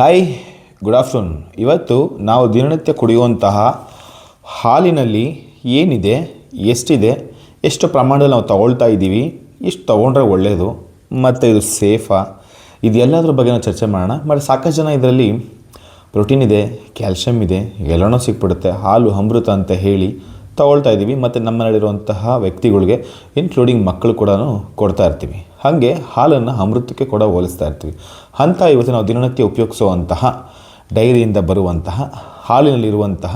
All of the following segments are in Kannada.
Hi, good afternoon. ಇವತ್ತು ನಾವು ದಿನನಿತ್ಯ ಕುಡಿಯುವಂತಹ ಹಾಲಿನಲ್ಲಿ ಏನಿದೆ, ಎಷ್ಟಿದೆ, ಎಷ್ಟು ಪ್ರಮಾಣದಲ್ಲಿ ನಾವು ತಗೊಳ್ತಾ ಇದ್ದೀವಿ, ಎಷ್ಟು ತೊಗೊಂಡ್ರೆ ಒಳ್ಳೆಯದು ಮತ್ತು ಇದು ಸೇಫಾ, ಇದೆಲ್ಲದ್ರ ಬಗ್ಗೆ ನಾವು ಚರ್ಚೆ ಮಾಡೋಣ. ಮತ್ತು ಸಾಕಷ್ಟು ಜನ ಇದರಲ್ಲಿ ಪ್ರೋಟೀನ್ ಇದೆ, ಕ್ಯಾಲ್ಶಿಯಮ್ ಇದೆ, ಎಲ್ಲನೂ ಸಿಕ್ಬಿಡುತ್ತೆ, ಹಾಲು ಅಮೃತ ಅಂತ ಹೇಳಿ ತಗೊಳ್ತಾ ಇದ್ದೀವಿ. ಮತ್ತು ನಮ್ಮಲ್ಲಿರುವಂತಹ ವ್ಯಕ್ತಿಗಳಿಗೆ ಇನ್ಕ್ಲೂಡಿಂಗ್ ಮಕ್ಕಳು ಕೂಡ ಕೊಡ್ತಾ ಇರ್ತೀವಿ. ಹಾಗೆ ಹಾಲನ್ನು ಅಮೃತಕ್ಕೆ ಕೂಡ ಹೋಲಿಸ್ತಾ ಇರ್ತೀವಿ. ಅಂತ ಇವತ್ತು ನಾವು ದಿನನಿತ್ಯ ಉಪಯೋಗಿಸುವಂತಹ ಡೈರಿಯಿಂದ ಬರುವಂತಹ ಹಾಲಿನಲ್ಲಿರುವಂತಹ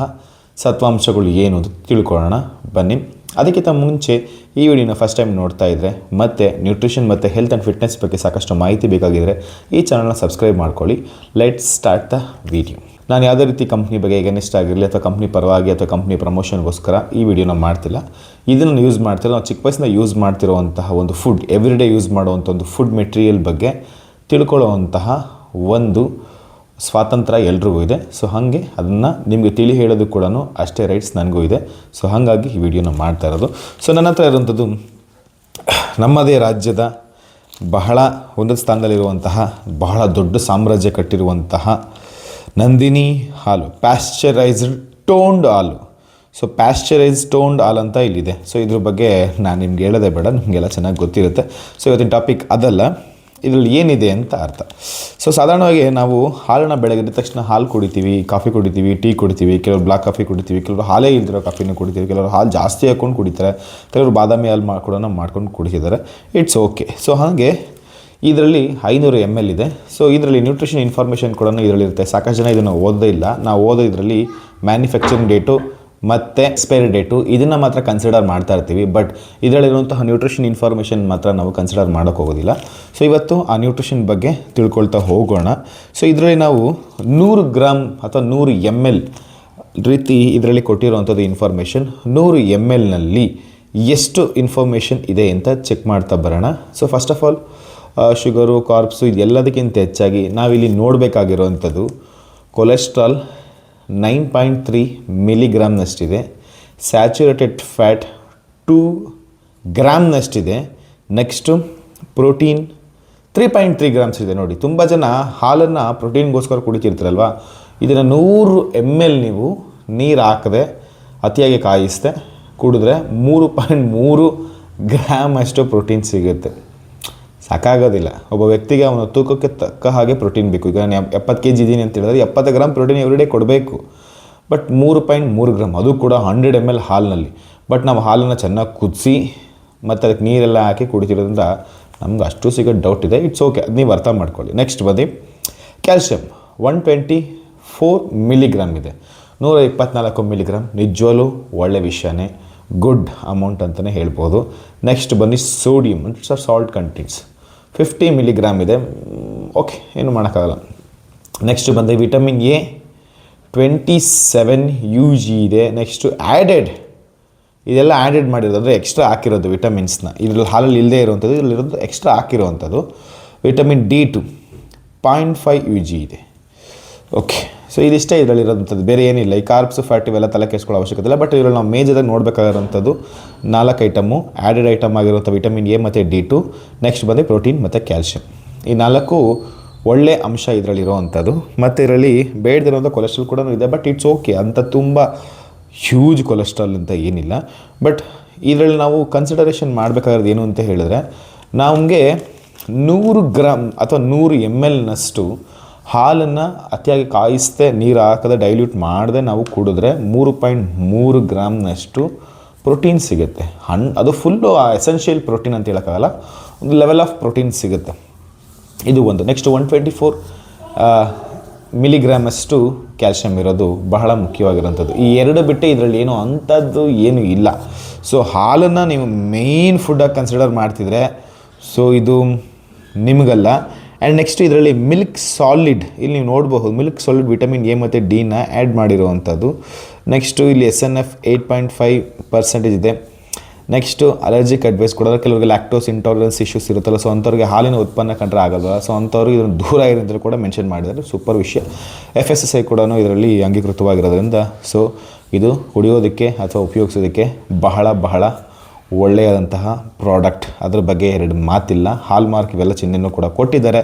ಸತ್ವಾಂಶಗಳು ಏನು ಅಂತ ತಿಳ್ಕೊಳ್ಳೋಣ ಬನ್ನಿ. ಅದಕ್ಕಿಂತ ಮುಂಚೆ ಈ ವಿಡಿಯೋನ ಫಸ್ಟ್ ಟೈಮ್ ನೋಡ್ತಾ ಇದ್ದರೆ ಮತ್ತು ನ್ಯೂಟ್ರಿಷನ್ ಮತ್ತು ಹೆಲ್ತ್ ಆ್ಯಂಡ್ ಫಿಟ್ನೆಸ್ ಬಗ್ಗೆ ಸಾಕಷ್ಟು ಮಾಹಿತಿ ಬೇಕಾಗಿದ್ದರೆ ಈ ಚಾನಲ್ನ ಸಬ್ಸ್ಕ್ರೈಬ್ ಮಾಡ್ಕೊಳ್ಳಿ. Let's start the video. ನಾನು ಯಾವುದೇ ರೀತಿ ಕಂಪ್ನಿ ಬಗ್ಗೆ ಎಗನಿಸ್ಟ್ ಆಗಿರಲಿ ಅಥವಾ ಕಂಪ್ನಿ ಪರವಾಗಿ ಅಥವಾ ಕಂಪ್ನಿ ಪ್ರಮೋಷನ್ಗೋಸ್ಕರ ಈ ವಿಡಿಯೋನ ಮಾಡ್ತಿಲ್ಲ. ಇದನ್ನು ಯೂಸ್ ಮಾಡ್ತಿರೋ ನಾವು ಚಿಕ್ಕ ವಯಸ್ಸಿನ ಯೂಸ್ ಮಾಡ್ತಿರೋವಂತಹ ಒಂದು ಫುಡ್, ಎವ್ರಿಡೇ ಯೂಸ್ ಮಾಡುವಂಥ ಒಂದು ಫುಡ್ ಮೆಟೀರಿಯಲ್ ಬಗ್ಗೆ ತಿಳ್ಕೊಳ್ಳೋವಂತಹ ಒಂದು ಸ್ವಾತಂತ್ರ್ಯ ಎಲ್ರಿಗೂ ಇದೆ. ಸೊ ಹಾಗೆ ಅದನ್ನು ನಿಮಗೆ ತಿಳಿ ಹೇಳೋದು ಕೂಡ ಅಷ್ಟೇ ರೈಟ್ಸ್ ನನಗೂ ಇದೆ. ಸೊ ಹಾಗಾಗಿ ಈ ವಿಡಿಯೋನ ಮಾಡ್ತಾ ಇರೋದು. ಸೊ ನನ್ನ ಹತ್ರ ಇರುವಂಥದ್ದು ನಮ್ಮದೇ ರಾಜ್ಯದ ಬಹಳ ಉನ್ನತ ಸ್ಥಾನದಲ್ಲಿರುವಂತಹ ಬಹಳ ದೊಡ್ಡ ಸಾಮ್ರಾಜ್ಯ ಕಟ್ಟಿರುವಂತಹ ನಂದಿನಿ ಹಾಲು, ಪ್ಯಾಶ್ಚರೈಸ್ಡ್ ಟೋನ್ಡ್ ಹಾಲು. ಸೊ ಪ್ಯಾಶ್ಚರೈಸ್ ಟೋನ್ಡ್ ಹಾಲು ಅಂತ ಇಲ್ಲಿದೆ. ಸೊ ಇದ್ರ ಬಗ್ಗೆ ನಾನು ನಿಮ್ಗೆ ಹೇಳೋದೇ ಬೇಡ, ನಿಮಗೆಲ್ಲ ಚೆನ್ನಾಗಿ ಗೊತ್ತಿರುತ್ತೆ. ಸೊ ಇವತ್ತಿನ ಟಾಪಿಕ್ ಅದಲ್ಲ, ಇದರಲ್ಲಿ ಏನಿದೆ ಅಂತ ಅರ್ಥ. ಸೊ ಸಾಧಾರಣವಾಗಿ ನಾವು ಹಾಲನ್ನು ಬೆಳಗ್ಗೆ ಎದ್ದ ತಕ್ಷಣ ಹಾಲು ಕುಡಿತೀವಿ, ಕಾಫಿ ಕುಡಿತೀವಿ, ಟೀ ಕುಡಿತೀವಿ, ಕೆಲವರು ಬ್ಲಾಕ್ ಕಾಫಿ ಕುಡಿತೀವಿ, ಕೆಲವರು ಹಾಲೇ ಇಲ್ದಿರೋ ಕಾಫಿನೂ ಕುಡಿತೀವಿ, ಕೆಲವರು ಹಾಲು ಜಾಸ್ತಿ ಹಾಕ್ಕೊಂಡು ಕುಡಿತಾರೆ, ಕೆಲವರು ಬಾದಾಮಿ ಹಾಲು ಕೂಡ ಮಾಡ್ಕೊಂಡು ಕುಡಿತಿದ್ದಾರೆ. It's okay. ಸೊ ಹಾಗೆ ಇದರಲ್ಲಿ 500 ml ಇದೆ. ಸೊ ಇದರಲ್ಲಿ ನ್ಯೂಟ್ರಿಷನ್ ಇನ್ಫಾರ್ಮೇಷನ್ ಕೂಡ ಇದರಲ್ಲಿರುತ್ತೆ. ಸಾಕಷ್ಟು ಜನ ಇದನ್ನು ಓದೋದೇ ಇಲ್ಲ. ನಾವು ಓದೋ ಇದರಲ್ಲಿ ಮ್ಯಾನುಫ್ಯಾಕ್ಚರಿಂಗ್ ಡೇಟು ಮತ್ತು ಎಕ್ಸ್ಪೈರಿ ಡೇಟು ಇದನ್ನು ಮಾತ್ರ ಕನ್ಸಿಡರ್ ಮಾಡ್ತಾ ಇರ್ತೀವಿ. ಬಟ್ ಇದರಲ್ಲಿರುವಂತಹ ನ್ಯೂಟ್ರಿಷನ್ ಇನ್ಫಾರ್ಮೇಷನ್ ಮಾತ್ರ ನಾವು ಕನ್ಸಿಡರ್ ಮಾಡೋಕ್ಕೆ ಹೋಗೋದಿಲ್ಲ. ಸೊ ಇವತ್ತು ಆ ನ್ಯೂಟ್ರಿಷನ್ ಬಗ್ಗೆ ತಿಳ್ಕೊಳ್ತಾ ಹೋಗೋಣ. ಸೊ ಇದರಲ್ಲಿ ನಾವು 100 ಗ್ರಾಮ್ ಅಥವಾ 100 ml ರೀತಿ ಇದರಲ್ಲಿ ಕೊಟ್ಟಿರುವಂಥದ್ದು ಇನ್ಫಾರ್ಮೇಷನ್. 100 mlನಲ್ಲಿ ಎಷ್ಟು ಇನ್ಫಾರ್ಮೇಷನ್ ಇದೆ ಅಂತ ಚೆಕ್ ಮಾಡ್ತಾ ಬರೋಣ. So first of all sugar, carbs ಇದೆಲ್ಲದಕ್ಕಿಂತ ಹೆಚ್ಚಾಗಿ ನಾವಿಲ್ಲಿ ನೋಡಬೇಕಾಗಿರೋವಂಥದ್ದು ಕೊಲೆಸ್ಟ್ರಾಲ್ 9.3 ಮಿಲಿಗ್ರಾಮ್ನಷ್ಟಿದೆ, ಸ್ಯಾಚುರೇಟೆಡ್ ಫ್ಯಾಟ್ 2 ಗ್ರಾಮ್ನಷ್ಟಿದೆ, ನೆಕ್ಸ್ಟು ಪ್ರೋಟೀನ್ 3.3 ಗ್ರಾಮ್ಸ್ ಇದೆ. ನೋಡಿ, ತುಂಬ ಜನ ಹಾಲನ್ನು ಪ್ರೋಟೀನ್ಗೋಸ್ಕರ ಕುಡಿತಿರ್ತೀರಲ್ವ, ಇದನ್ನು 100 ml ನೀವು ನೀರು ಹಾಕದೆ ಅತಿಯಾಗಿ ಕಾಯಿಸ್ದೆ ಕುಡಿದ್ರೆ 3.3 ಗ್ರಾಮ್ ಅಷ್ಟು ಪ್ರೋಟೀನ್ ಸಿಗುತ್ತೆ. ಸಾಕಾಗೋದಿಲ್ಲ. ಒಬ್ಬ ವ್ಯಕ್ತಿಗೆ ಅವನ ತೂಕಕ್ಕೆ ತಕ್ಕ ಹಾಗೆ ಪ್ರೋಟೀನ್ ಬೇಕು. ಈಗ ನಾನು 70 kg ಇದ್ದೀನಿ ಅಂತ ಹೇಳಿದ್ರೆ 70 ಗ್ರಾಮ್ ಪ್ರೋಟೀನ್ ಎವ್ರಿಡೇ ಕೊಡಬೇಕು. ಬಟ್ 3.3 ಗ್ರಾಮ್, ಅದು ಕೂಡ 100 ml ಹಾಲಿನಲ್ಲಿ. ಬಟ್ ನಾವು ಹಾಲನ್ನು ಚೆನ್ನಾಗಿ ಕುದಿಸಿ ಮತ್ತು ಅದಕ್ಕೆ ನೀರೆಲ್ಲ ಹಾಕಿ ಕುಡಿತಿರೋದ್ರಿಂದ ನಮ್ಗೆ ಅಷ್ಟು ಸಿಗೋದು ಡೌಟ್ ಇದೆ. ಇಟ್ಸ್ ಓಕೆ, ಅದು ನೀವು ಅರ್ಥ ಮಾಡ್ಕೊಳ್ಳಿ. ನೆಕ್ಸ್ಟ್ ಬಂದು ಕ್ಯಾಲ್ಶಿಯಮ್ 124 ಮಿಲಿಗ್ರಾಮ್ ಇದೆ, 124 ಮಿಲಿಗ್ರಾಮ್. ನಿಜವಲ್ಲೂ ಒಳ್ಳೆ ವಿಷಯನೇ, ಗುಡ್ ಅಮೌಂಟ್ ಅಂತಲೇ ಹೇಳ್ಬೋದು. ನೆಕ್ಸ್ಟ್ ಬನ್ನಿ sodium, it's salt contents 50 milligram ಇದೆ. ಓಕೆ, ಏನು ಮಾಡೋಕ್ಕಾಗಲ್ಲ. ನೆಕ್ಸ್ಟ್ ಬಂದು ವಿಟಮಿನ್ ಎ 27 UG ಇದೆ. ನೆಕ್ಸ್ಟು ಆ್ಯಡೆಡ್, ಇದೆಲ್ಲ ಆ್ಯಡೆಡ್ ಮಾಡಿರೋದು ಅಂದರೆ ಎಕ್ಸ್ಟ್ರಾ ಹಾಕಿರೋದು ವಿಟಮಿನ್ಸ್ನ. ಇದರಲ್ಲಿ ಹಾಲಲ್ಲಿ ಇಲ್ಲದೇ ಇರುವಂಥದ್ದು, ಇದರಲ್ಲಿರೋದು ಎಕ್ಸ್ಟ್ರಾ ಹಾಕಿರೋವಂಥದ್ದು. ವಿಟಮಿನ್ D2 0.5 UG ಇದೆ. ಓಕೆ, ಸೊ ಇದಿಷ್ಟೇ ಇದರಲ್ಲಿರೋಂಥದ್ದು, ಬೇರೆ ಏನಿಲ್ಲ. ಈ ಕಾರ್ಬ್ಸು, ಫ್ಯಾಟ್ ಇವೆಲ್ಲ ತಲೆ ಕೆಡಿಸ್ಕೊಳ್ಳೋ ಅವಶ್ಯಕತೆ ಇಲ್ಲ. ಬಟ್ ಇದರಲ್ಲಿ ನಾವು ಮೇಜರಾಗಿ ನೋಡಬೇಕಾಗಿರೋಂಥದ್ದು 4 ಐಟಮು ಆ್ಯಡೆಡ್ ಐಟಮ್ ಆಗಿರುವಂಥ ವಿಟಮಿನ್ ಎ ಮತ್ತು D2. ನೆಕ್ಸ್ಟ್ ಬಂದು ಪ್ರೋಟೀನ್ ಮತ್ತು ಕ್ಯಾಲ್ಶಿಯಮ್. ಈ 4 ಒಳ್ಳೆ ಅಂಶ ಇದರಲ್ಲಿರೋವಂಥದ್ದು. ಮತ್ತು ಇದರಲ್ಲಿ ಬೇಡದಿರೋಂಥ ಕೊಲೆಸ್ಟ್ರಾಲ್ ಕೂಡ ಇದೆ. ಬಟ್ ಇಟ್ಸ್ ಓಕೆ, ಅಂತ ತುಂಬ ಹ್ಯೂಜ್ ಕೊಲೆಸ್ಟ್ರಾಲ್ ಅಂತ ಏನಿಲ್ಲ. ಬಟ್ ಇದರಲ್ಲಿ ನಾವು ಕನ್ಸಿಡರೇಷನ್ ಮಾಡಬೇಕಾಗಿರೋದು ಏನು ಅಂತ ಹೇಳಿದ್ರೆ, ನಮಗೆ 100 ಗ್ರಾಮ್ ಅಥವಾ 100 mlನಷ್ಟು ಹಾಲನ್ನು ಅತಿಯಾಗಿ ಕಾಯಿಸದೆ ನೀರು ಹಾಕದೆ ಡೈಲ್ಯೂಟ್ ಮಾಡದೆ ನಾವು ಕುಡಿದ್ರೆ 3.3 ಗ್ರಾಮ್ನಷ್ಟು ಪ್ರೋಟೀನ್ ಸಿಗುತ್ತೆ. ಅದು ಫುಲ್ಲು ಎಸೆನ್ಷಿಯಲ್ ಪ್ರೋಟೀನ್ ಅಂತ ಹೇಳೋಕ್ಕಾಗಲ್ಲ, ಒಂದು ಲೆವೆಲ್ ಆಫ್ ಪ್ರೋಟೀನ್ ಸಿಗುತ್ತೆ. ಇದು ಒಂದು. ನೆಕ್ಸ್ಟ್ 124 ಮಿಲಿಗ್ರಾಮಷ್ಟು ಕ್ಯಾಲ್ಶಿಯಮ್ ಇರೋದು ಬಹಳ ಮುಖ್ಯವಾಗಿರೋಂಥದ್ದು. ಈ ಎರಡು ಬಿಟ್ಟು ಇದರಲ್ಲಿ ಏನೋ ಅಂಥದ್ದು ಏನೂ ಇಲ್ಲ. ಸೊ ಹಾಲನ್ನು ನೀವು ಮೇಯ್ನ್ ಫುಡ್ಡಾಗಿ ಕನ್ಸಿಡರ್ ಮಾಡ್ತಿದ್ರೆ ಸೊ ಇದು ನಿಮಗಲ್ಲ. ಆ್ಯಂಡ್ ನೆಕ್ಸ್ಟ್ ಇದರಲ್ಲಿ ಮಿಲ್ಕ್ ಸಾಲಿಡ್, ಇಲ್ಲಿ ನೀವು ನೋಡಬಹುದು ಮಿಲ್ಕ್ ಸಾಲಿಡ್ ವಿಟಮಿನ್ ಎ ಮತ್ತು ಡಿನ ಆ್ಯಡ್ ಮಾಡಿರುವಂಥದ್ದು. ನೆಕ್ಸ್ಟು ಇಲ್ಲಿ SNF 8.5% ಇದೆ. ನೆಕ್ಸ್ಟು ಅಲರ್ಜಿಕ್ ಅಡ್ವೈಸ್ ಕೊಡೋದು. ಕೆಲವರಿಗೆ ಲ್ಯಾಕ್ಟೋಸ್ ಇಂಟಾಲರೆನ್ಸ್ ಇಶ್ಯೂಸ್ ಇರುತ್ತಲ್ಲ, ಸೊ ಅಂಥವ್ರಿಗೆ ಹಾಲಿನ ಉತ್ಪನ್ನ ಕಂಡ್ರೆ ಆಗೋಲ್ಲ. ಸೊ ಅಂಥವ್ರಿಗೆ ಇದನ್ನು ದೂರ ಇರೋದ್ರಲ್ಲಿ ಕೂಡ ಮೆನ್ಷನ್ ಮಾಡಿದ್ದಾರೆ. ಸೂಪರ್ ವಿಷಯ. FSSAI ಕೂಡ ಇದರಲ್ಲಿ ಅಂಗೀಕೃತವಾಗಿರೋದ್ರಿಂದ ಸೊ ಇದು ಕುಡಿಯೋದಕ್ಕೆ ಅಥವಾ ಉಪಯೋಗಿಸೋದಕ್ಕೆ ಬಹಳ ಬಹಳ ಒಳ್ಳೆಯದಂತಹ ಪ್ರಾಡಕ್ಟ್. ಅದ್ರ ಬಗ್ಗೆ ಎರಡು ಮಾತಿಲ್ಲ. ಹಾಲ್ ಮಾರ್ಕ್ ಇವೆಲ್ಲ ಚಿಹ್ನೆನೂ ಕೂಡ ಕೊಟ್ಟಿದ್ದಾರೆ.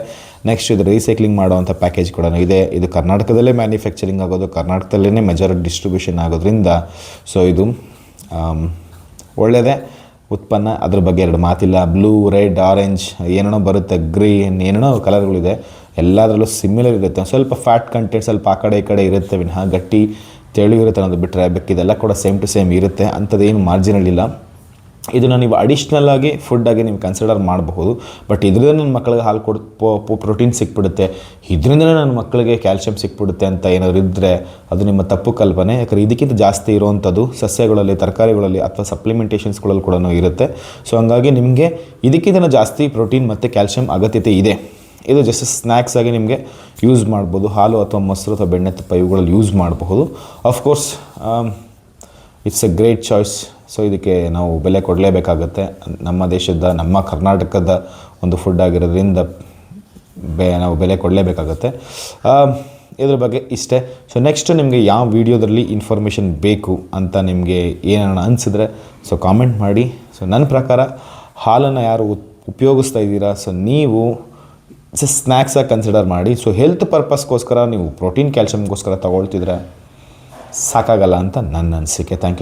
ನೆಕ್ಸ್ಟ್ ಇದು ರೀಸೈಕ್ಲಿಂಗ್ ಮಾಡೋವಂಥ ಪ್ಯಾಕೇಜ್ ಕೂಡ ಇದೆ. ಇದು ಕರ್ನಾಟಕದಲ್ಲೇ ಮ್ಯಾನುಫ್ಯಾಕ್ಚರಿಂಗ್ ಆಗೋದು, ಕರ್ನಾಟಕದಲ್ಲೇ ಮೆಜಾರಿಟಿ ಡಿಸ್ಟ್ರಿಬ್ಯೂಷನ್ ಆಗೋದ್ರಿಂದ ಸೊ ಇದು ಒಳ್ಳೆಯದೇ ಉತ್ಪನ್ನ. ಅದ್ರ ಬಗ್ಗೆ ಎರಡು ಮಾತಿಲ್ಲ. ಬ್ಲೂ, ರೆಡ್, ಆರೆಂಜ್ ಏನೇನೋ ಬರುತ್ತೆ, ಗ್ರೀನ್ ಏನೇನೋ ಕಲರ್ಗಳಿದೆ, ಎಲ್ಲದರಲ್ಲೂ ಸಿಮಿಲರ್ ಇರುತ್ತೆ. ಸ್ವಲ್ಪ ಫ್ಯಾಟ್ ಕಂಟೆಂಟ್ ಸ್ವಲ್ಪ ಆ ಕಡೆ ಈ ಕಡೆ ಇರುತ್ತೆ ವಿನಃ ಗಟ್ಟಿ ತೆಳು ಇರುತ್ತೆ ಅನ್ನೋದು ಬಿಟ್ಟರೆ ಬೇಕಿದೆಲ್ಲ ಕೂಡ ಸೇಮ್ ಟು ಸೇಮ್ ಇರುತ್ತೆ, ಅಂಥದ್ದೇನು ಮಾರ್ಜಿನಲ್ ಇಲ್ಲ. ಇದನ್ನು ನೀವು ಅಡಿಷ್ನಲ್ ಆಗಿ ಫುಡ್ಡಾಗಿ ನೀವು ಕನ್ಸಿಡರ್ ಮಾಡಬಹುದು. ಬಟ್ ಇದರಿಂದ ನನ್ನ ಮಕ್ಕಳಿಗೆ ಹಾಲು ಪ್ರೋಟೀನ್ ಸಿಕ್ಬಿಡುತ್ತೆ, ಇದರಿಂದಲೇ ನನ್ನ ಮಕ್ಕಳಿಗೆ ಕ್ಯಾಲ್ಶಿಯಂ ಸಿಕ್ಬಿಡುತ್ತೆ ಅಂತ ಏನಾದರೂ ಇದ್ದರೆ ಅದು ನಿಮ್ಮ ತಪ್ಪು ಕಲ್ಪನೆ. ಯಾಕಂದರೆ ಇದಕ್ಕಿಂತ ಜಾಸ್ತಿ ಇರುವಂಥದ್ದು ಸಸ್ಯಗಳಲ್ಲಿ, ತರಕಾರಿಗಳಲ್ಲಿ ಅಥವಾ ಸಪ್ಲಿಮೆಂಟೇಷನ್ಸ್ಗಳಲ್ಲಿ ಕೂಡ ಇರುತ್ತೆ. ಸೊ ಹಂಗಾಗಿ ನಿಮಗೆ ಇದಕ್ಕಿಂತ ಜಾಸ್ತಿ ಪ್ರೋಟೀನ್ ಮತ್ತು ಕ್ಯಾಲ್ಶಿಯಂ ಅಗತ್ಯತೆ ಇದೆ. ಇದು ಜಸ್ಟ್ ಸ್ನ್ಯಾಕ್ಸ್ ಆಗಿ ನಿಮಗೆ ಯೂಸ್ ಮಾಡ್ಬೋದು. ಹಾಲು ಅಥವಾ ಮೊಸರು ಅಥವಾ ಬೆಣ್ಣೆ ತುಪ್ಪ ಇವುಗಳಲ್ಲಿ ಯೂಸ್ ಮಾಡಬಹುದು. Of course it's A great choice. So ಇದಕ್ಕೆ ನಾವು ಬೆಲೆ ಕೊಡಲೇಬೇಕಾಗತ್ತೆ. ನಮ್ಮ ದೇಶದ, ನಮ್ಮ ಕರ್ನಾಟಕದ ಒಂದು ಫುಡ್ ಆಗಿರೋದ್ರಿಂದ ನಾವು ಬೆಲೆ ಕೊಡಲೇಬೇಕಾಗತ್ತೆ. ಇದ್ರ ಬಗ್ಗೆ ಇಷ್ಟೇ. ಸೊ ನೆಕ್ಸ್ಟ್ ನಿಮಗೆ ಯಾವ ವೀಡಿಯೋದಲ್ಲಿ ಇನ್ಫಾರ್ಮೇಷನ್ ಬೇಕು ಅಂತ ನಿಮಗೆ ಏನಾರ ಅನಿಸಿದ್ರೆ ಸೊ ಕಾಮೆಂಟ್ ಮಾಡಿ. ಸೊ ನನ್ನ ಪ್ರಕಾರ ಹಾಲನ್ನು ಯಾರು ಉಪಯೋಗಿಸ್ತಾ ಇದ್ದೀರಾ, ಸೊ ನೀವು ಸ್ನ್ಯಾಕ್ಸಾಗಿ ಕನ್ಸಿಡರ್ ಮಾಡಿ. ಸೊ ಹೆಲ್ತ್ ಪರ್ಪಸ್ಗೋಸ್ಕರ ನೀವು ಪ್ರೋಟೀನ್ ಕ್ಯಾಲ್ಶಿಯಮ್ಗೋಸ್ಕರ ತೊಗೊಳ್ತಿದ್ರೆ ಸಾಕಾಗಲ್ಲ ಅಂತ ನನ್ನ ಅನಿಸಿಕೆ. Thank you.